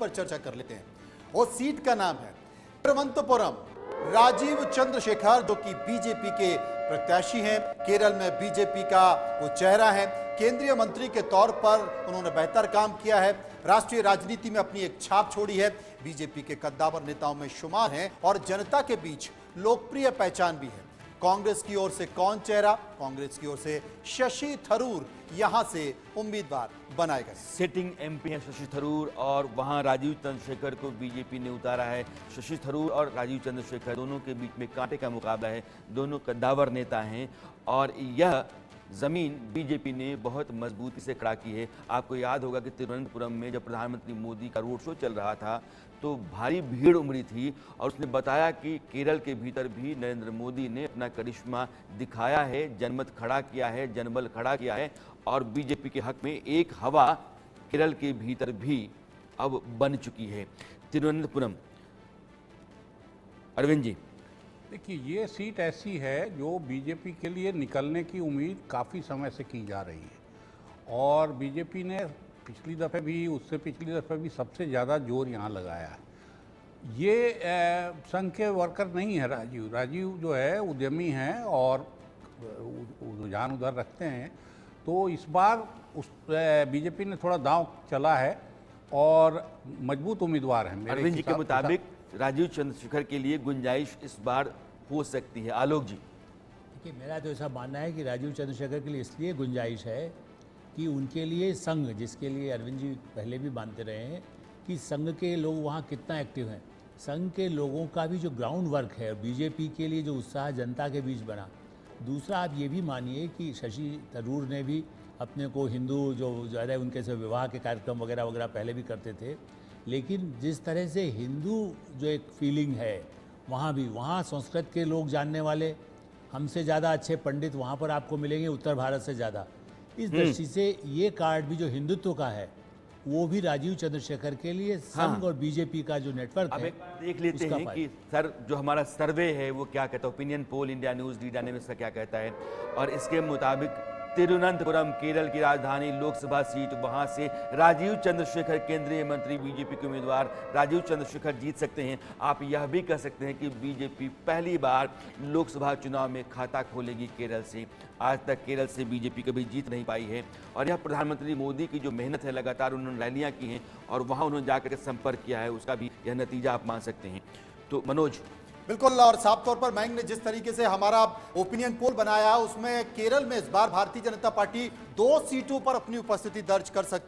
पर चर्चा कर लेते हैं। वो सीट का नाम है तिरुवनंतपुरम। राजीव चंद्रशेखर जो कि बीजेपी के प्रत्याशी हैं, केरल में बीजेपी का वो चेहरा है। केंद्रीय मंत्री के तौर पर उन्होंने बेहतर काम किया है, राष्ट्रीय राजनीति में अपनी एक छाप छोड़ी है, बीजेपी के कद्दावर नेताओं में शुमार हैं और जनता के बीच लोकप्रिय पहचान भी है। कांग्रेस की ओर से कौन चेहरा? कांग्रेस की ओर से शशि थरूर यहां से उम्मीदवार बनाए गए। सिटिंग एमपी हैं शशि थरूर और वहां राजीव चंद्रशेखर को बीजेपी ने उतारा है। शशि थरूर और राजीव चंद्रशेखर दोनों के बीच में कांटे का मुकाबला है, दोनों कद्दावर नेता हैं और यह जमीन बीजेपी ने बहुत मजबूती से खड़ा की है। आपको याद होगा कि तिरुवनंतपुरम में जब प्रधानमंत्री मोदी का रोड शो चल रहा था तो भारी भीड़ उमड़ी थी और उसने बताया कि केरल के भीतर भी नरेंद्र मोदी ने अपना करिश्मा दिखाया है, जनमत खड़ा किया है, जनबल खड़ा किया है और बीजेपी के हक में एक हवा केरल के भीतर भी अब बन चुकी है। तिरुवनंतपुरम, अरविंद जी, देखिए, ये सीट ऐसी है जो बीजेपी के लिए निकलने की उम्मीद काफ़ी समय से की जा रही है और बीजेपी ने पिछली दफ़े भी, उससे पिछली दफ़े भी सबसे ज़्यादा जोर यहाँ लगाया है। ये संघ के वर्कर नहीं है राजीव जो है उद्यमी हैं और रुझान उधर रखते हैं, तो इस बार उस बीजेपी ने थोड़ा दांव चला है और मजबूत उम्मीदवार हैं। अरविंद जी के मुताबिक राजीव चंद्रशेखर के लिए गुंजाइश इस बार हो सकती है। आलोक जी, देखिए, मेरा तो ऐसा मानना है कि राजीव चंद्रशेखर के लिए इसलिए गुंजाइश है कि उनके लिए संघ, जिसके लिए अरविंद जी पहले भी मानते रहे हैं कि संघ के लोग वहाँ कितना एक्टिव हैं, संघ के लोगों का भी जो ग्राउंड वर्क है, बीजेपी के लिए जो उत्साह जनता के बीच बना। दूसरा, आप ये भी मानिए कि शशि थरूर ने भी अपने को हिंदू जो ज़्यादा उनके से विवाह के कार्यक्रम वगैरह वगैरह पहले भी करते थे, लेकिन जिस तरह से हिंदू जो एक फीलिंग है वहाँ भी, वहाँ संस्कृत के लोग जानने वाले, हमसे ज़्यादा अच्छे पंडित वहाँ पर आपको मिलेंगे उत्तर भारत से ज़्यादा। इस दृष्टि से ये कार्ड भी जो हिंदुत्व का है वो भी राजीव चंद्रशेखर के लिए संघ और बीजेपी का जो नेटवर्क अब है, एक देख लेते हैं कि सर जो हमारा सर्वे है वो क्या कहता है, opinion poll India news D dynamics का क्या कहता है। और इसके मुताबिक तिरुवनंतपुरम केरल की राजधानी लोकसभा सीट, वहां से राजीव चंद्रशेखर केंद्रीय मंत्री बीजेपी के उम्मीदवार राजीव चंद्रशेखर जीत सकते हैं। आप यह भी कह सकते हैं कि बीजेपी पहली बार लोकसभा चुनाव में खाता खोलेगी केरल से। आज तक केरल से बीजेपी कभी जीत नहीं पाई है और यह प्रधानमंत्री मोदी की जो मेहनत है, लगातार उन्होंने रैलियां की हैं और वहां उन्होंने जाकर संपर्क किया है, उसका भी यह नतीजा आप मान सकते हैं। तो मनोज, बिल्कुल, और साफ तौर पर मयंक ने जिस तरीके से हमारा ओपिनियन पोल बनाया उसमें केरल में इस बार भारतीय जनता पार्टी 2 सीटों पर अपनी उपस्थिति दर्ज कर सकती है।